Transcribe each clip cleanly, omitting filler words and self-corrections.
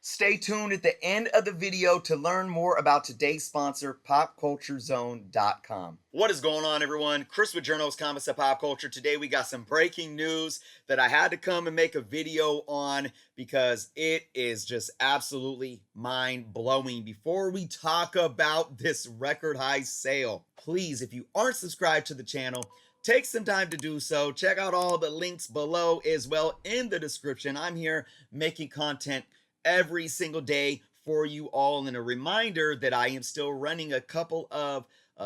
Stay tuned at the end of the video to learn more about today's sponsor, PopCultureZone.com. What is going on, everyone? Chris with Journals Comments of Pop Culture. Today we got some breaking news that I had to come and make a video on because it is just absolutely mind-blowing. Before we talk about this record high sale, please, if you aren't subscribed to the channel, take some time to do so. Check out all the links below as well in the description. I'm here making content every single day for you all, and a reminder that I am still running a couple of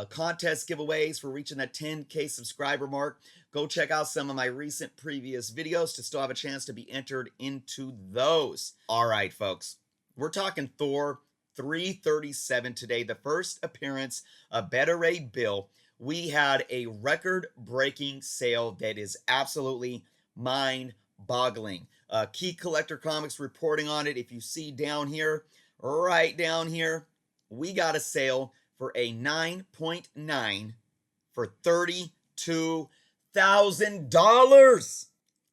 contest giveaways for reaching that 10K subscriber mark. Go check out some of my recent previous videos to still have a chance to be entered into those. All right, folks, we're talking Thor 337 today, the first appearance of Beta Ray Bill. We had a record-breaking sale that is absolutely mind-boggling. Key Collector Comics reporting on it. If you see down here, right down here, we got a sale for a 9.9 for $32,000.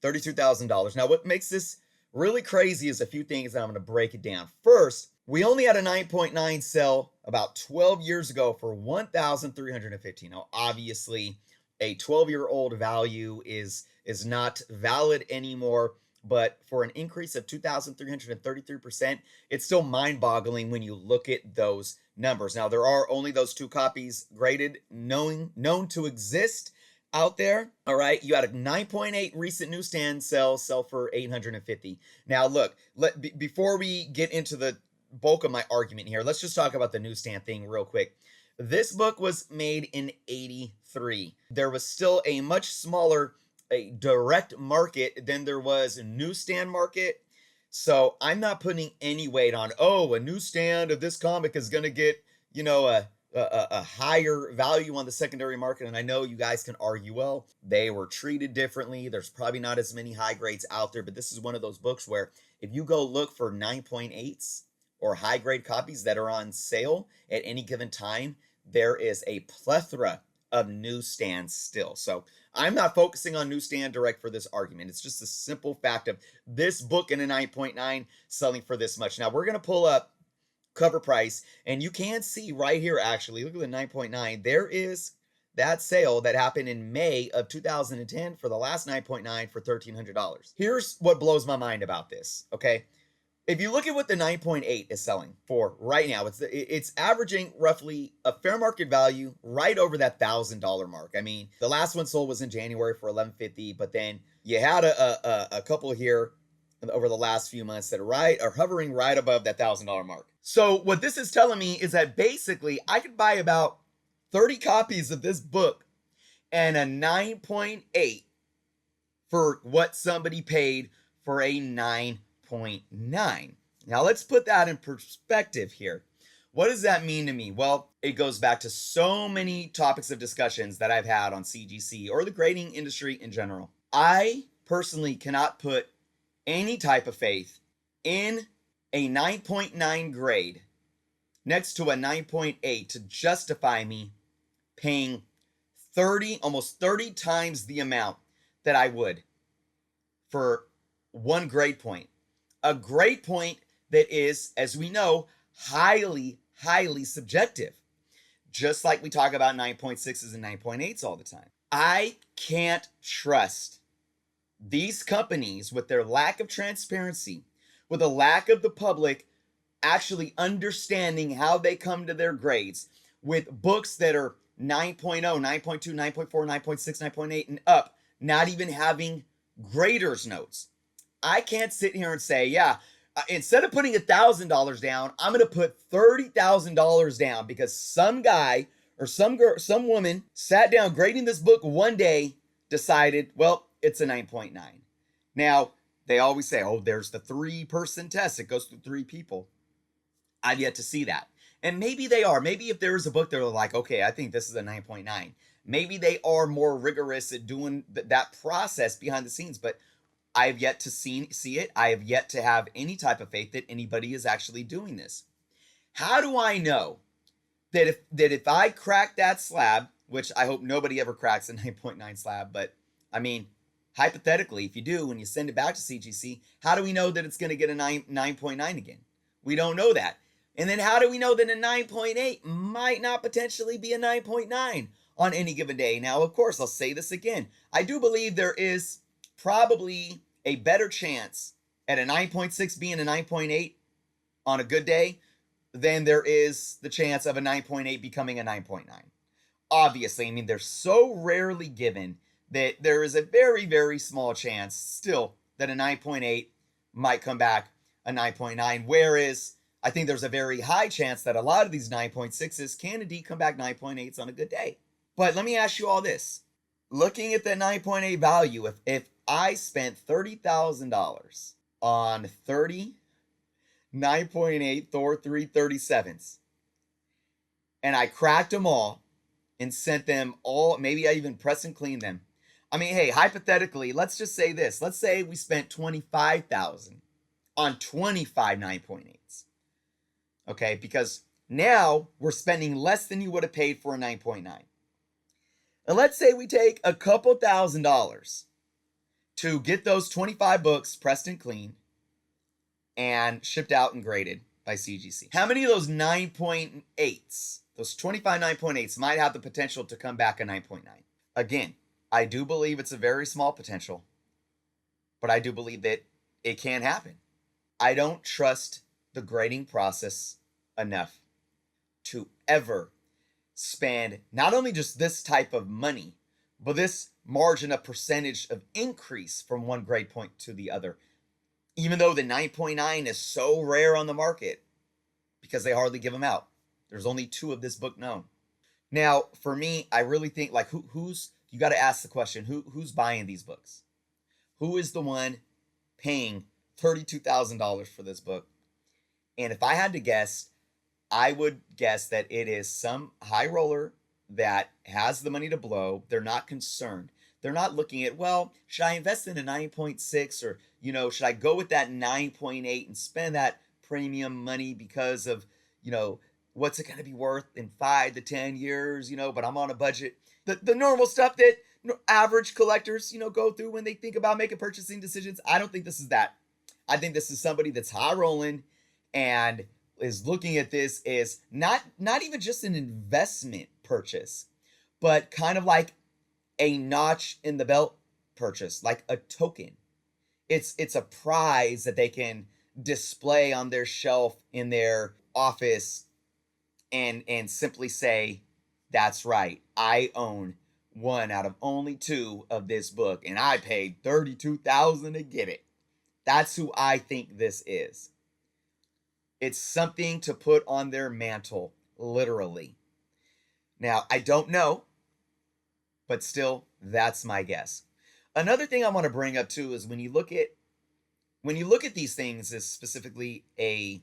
$32,000. Now, what makes this really crazy is a few things, and I'm going to break it down. First, we only had a 9.9 sell about 12 years ago for $1,315. Now, obviously, a 12-year-old value is not valid anymore, but for an increase of 2,333%, it's still mind-boggling when you look at those numbers. Now, there are only those two copies graded, known to exist out there. All right, you had a 9.8 recent newsstand sell for $850. Now, look, before we get into the bulk of my argument here, let's just talk about the newsstand thing real quick. This book was made in '83. There was still a much smaller direct market than there was a newsstand market. So I'm not putting any weight on, oh, a newsstand of this comic is going to get, you know, a higher value on the secondary market. And I know you guys can argue, well, they were treated differently. There's probably not as many high grades out there, but this is one of those books where if you go look for 9.8s or high grade copies that are on sale at any given time, there is a plethora of newsstands still. So I'm not focusing on newsstand direct for this argument. It's just a simple fact of this book in a 9.9 selling for this much. Now we're going to pull up cover price, and you can see right here, actually, look at the 9.9. There is that sale that happened in May of 2010 for the last 9.9 for $1,300. Here's what blows my mind about this, okay? If you look at what the 9.8 is selling for right now, it's averaging roughly a fair market value right over that $1,000 mark. I mean, the last one sold was in January for $1,150, but then you had a couple here over the last few months that are hovering right above that $1,000 mark. So what this is telling me is that basically I could buy about 30 copies of this book and a 9.8 for what somebody paid for a 9.9. Now let's put that in perspective here. What does that mean to me? Well, it goes back to so many topics of discussions that I've had on CGC or the grading industry in general. I personally cannot put any type of faith in a 9.9 grade next to a 9.8 to justify me paying almost 30 times the amount that I would for one grade point. A grade point that is, as we know, highly subjective. Just like we talk about 9.6s and 9.8s all the time. I can't trust these companies with their lack of transparency, with a lack of the public actually understanding how they come to their grades, with books that are 9.0, 9.2, 9.4, 9.6, 9.8 and up, not even having graders notes. I can't sit here and say, yeah, instead of putting $1,000 down, I'm going to put $30,000 down because some guy or some girl, some woman sat down grading this book one day, decided, well, it's a 9.9. Now, they always say, oh, there's the 3-person test. It goes through 3 people. I've yet to see that. And maybe they are. Maybe if there is a book, they're like, okay, I think this is a 9.9. Maybe they are more rigorous at doing that process behind the scenes, but I have yet to see it. I have yet to have any type of faith that anybody is actually doing this. How do I know that if I crack that slab, which I hope nobody ever cracks a 9.9 slab, but I mean, hypothetically, if you do, when you send it back to CGC, how do we know that it's going to get a 9.9 again? We don't know that. And then how do we know that a 9.8 might not potentially be a 9.9 on any given day? Now, of course, I'll say this again. I do believe there is probably a better chance at a 9.6 being a 9.8 on a good day than there is the chance of a 9.8 becoming a 9.9. Obviously, I mean, they're so rarely given that there is a very, very small chance still that a 9.8 might come back a 9.9, whereas I think there's a very high chance that a lot of these 9.6s can indeed come back 9.8s on a good day. But let me ask you all this. Looking at the 9.8 value, if I spent $30,000 on 30 9.8 Thor 337s and I cracked them all and sent them all, maybe I even press and clean them. I mean, hey, hypothetically, let's just say this. Let's say we spent $25,000 on 25 9.8s. Okay, because now we're spending less than you would have paid for a 9.9. And let's say we take a couple $1,000s to get those 25 books pressed and cleaned and shipped out and graded by CGC. How many of those 9.8s, those 25 9.8s, might have the potential to come back a 9.9? Again, I do believe it's a very small potential, but I do believe that it can happen. I don't trust the grading process enough to ever spend not only just this type of money, but this margin of percentage of increase from one grade point to the other. Even though the 9.9 is so rare on the market because they hardly give them out. There's only 2 of this book known. Now, for me, I really think like who's you got to ask the question, who's buying these books? Who is the one paying $32,000 for this book? And if I had to guess, I would guess that it is some high roller that has the money to blow. They're not concerned. They're not looking at, well, should I invest in a 9.6 or, should I go with that 9.8 and spend that premium money because of, what's it going to be worth in 5 to 10 years, but I'm on a budget. The normal stuff that average collectors, go through when they think about making purchasing decisions. I don't think this is that. I think this is somebody that's high rolling and is looking at this as not even just an investment purchase, but kind of like a notch in the belt purchase, like a token. It's a prize that they can display on their shelf in their office and simply say, that's right, I own one out of only 2 of this book and I paid $32,000 to get it. That's who I think this is. It's something to put on their mantle, literally. Now, I don't know, but still, that's my guess. Another thing I want to bring up too is when you look at these things as specifically an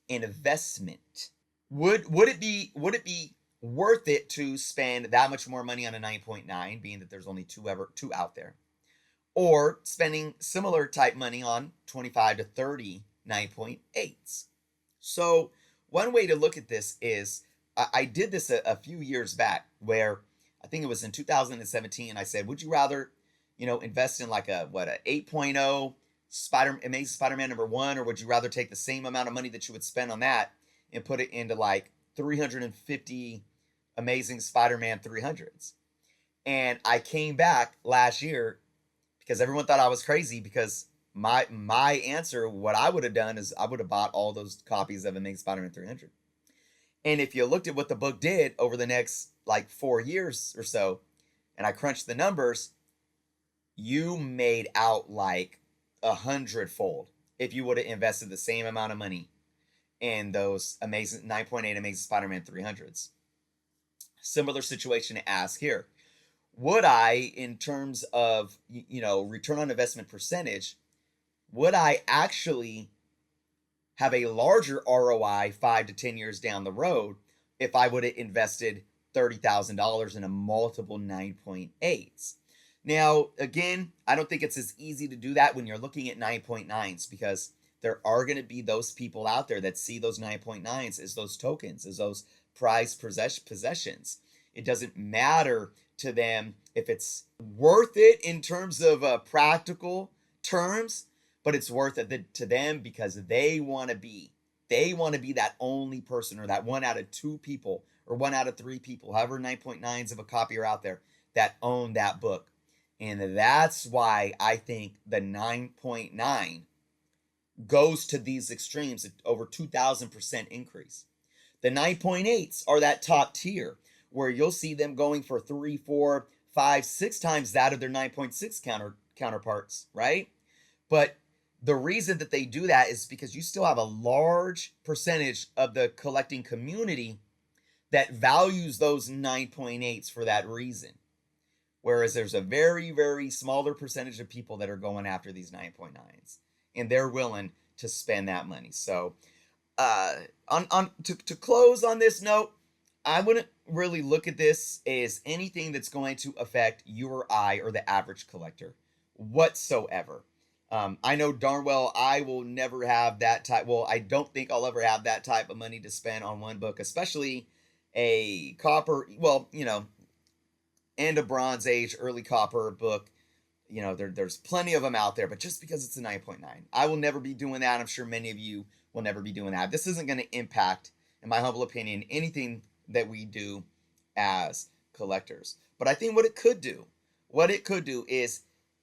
investment, would it be worth it to spend that much more money on a 9.9, being that there's only 2 out there, or spending similar type money on 25 to 30 9.8s? So one way to look at this is I did this a few years back where I think it was in 2017. I said, would you rather, invest in like a 8.0 Amazing Spider-Man #1, or would you rather take the same amount of money that you would spend on that and put it into like 350 Amazing Spider-Man 300s? And I came back last year because everyone thought I was crazy because my answer, what I would have done is I would have bought all those copies of Amazing Spider-Man 300. And if you looked at what the book did over the next like 4 years or so, and I crunched the numbers, you made out like 100-fold if you would have invested the same amount of money in those amazing 9.8 Amazing Spider-Man 300s. Similar situation to ask here. Would I, in terms of, return on investment percentage, would I actually have a larger ROI 5 to 10 years down the road if I would have invested $30,000 in a multiple 9.8s? Now, again, I don't think it's as easy to do that when you're looking at 9.9s because there are going to be those people out there that see those 9.9s as those tokens, as those prized possessions. It doesn't matter to them if it's worth it in terms of practical terms, but it's worth it to them because they want to be They want to be that only person, or that 1 out of 2 people, or 1 out of 3 people, however 9.9s of a copy are out there, that own that book. And that's why I think the 9.9 goes to these extremes, over 2,000% increase. The 9.8s are that top tier, where you'll see them going for 3, 4, 5, 6 times that of their 9.6 counterparts, right? But the reason that they do that is because you still have a large percentage of the collecting community that values those 9.8s for that reason. Whereas there's a very, very smaller percentage of people that are going after these 9.9s, and they're willing to spend that money. So to close on this note, I wouldn't really look at this as anything that's going to affect you or I or the average collector whatsoever. I know darn well I will never have that type. Well, I don't think I'll ever have that type of money to spend on one book, especially a copper, well, and a Bronze Age, early copper book. There's plenty of them out there, but just because it's a 9.9, I will never be doing that. I'm sure many of you will never be doing that. This isn't going to impact, in my humble opinion, anything that we do as collectors. But I think what it could do is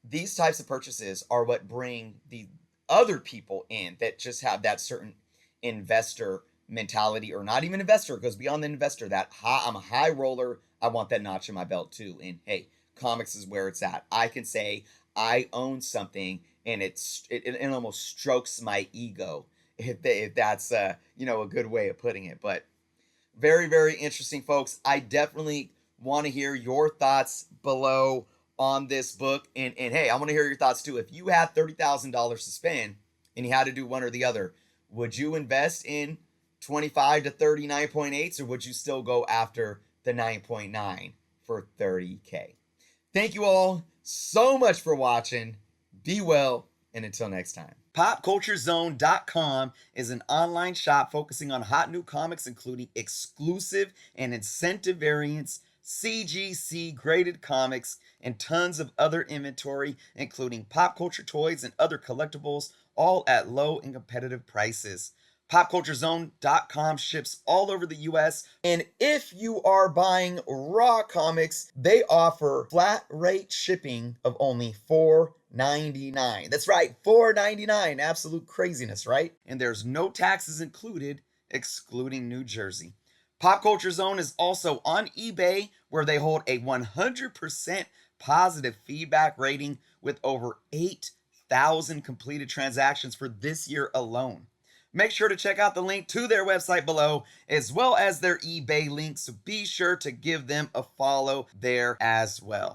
these types of purchases are what bring the other people in that just have that certain investor mentality, or not even investor, goes beyond the investor, that I'm a high roller. I want that notch in my belt too. And hey, comics is where it's at. I can say I own something, and it almost strokes my ego, if that's a good way of putting it. But very, very interesting, folks. I definitely want to hear your thoughts below on this book. And hey, I want to hear your thoughts too. If you had $30,000 to spend and you had to do one or the other, would you invest in 25 to 30 9.8s, or would you still go after the 9.9 for 30K? Thank you all so much for watching. Be well, and until next time. PopCultureZone.com is an online shop focusing on hot new comics, including exclusive and incentive variants, CGC graded comics, and tons of other inventory, including pop culture toys and other collectibles, all at low and competitive prices. PopCultureZone.com ships all over the US. And if you are buying raw comics, they offer flat rate shipping of only $4.99. That's right, $4.99. Absolute craziness, right? And there's no taxes included, excluding New Jersey. Pop Culture Zone is also on eBay, where they hold a 100% positive feedback rating with over 8,000 completed transactions for this year alone. Make sure to check out the link to their website below, as well as their eBay link, so be sure to give them a follow there as well.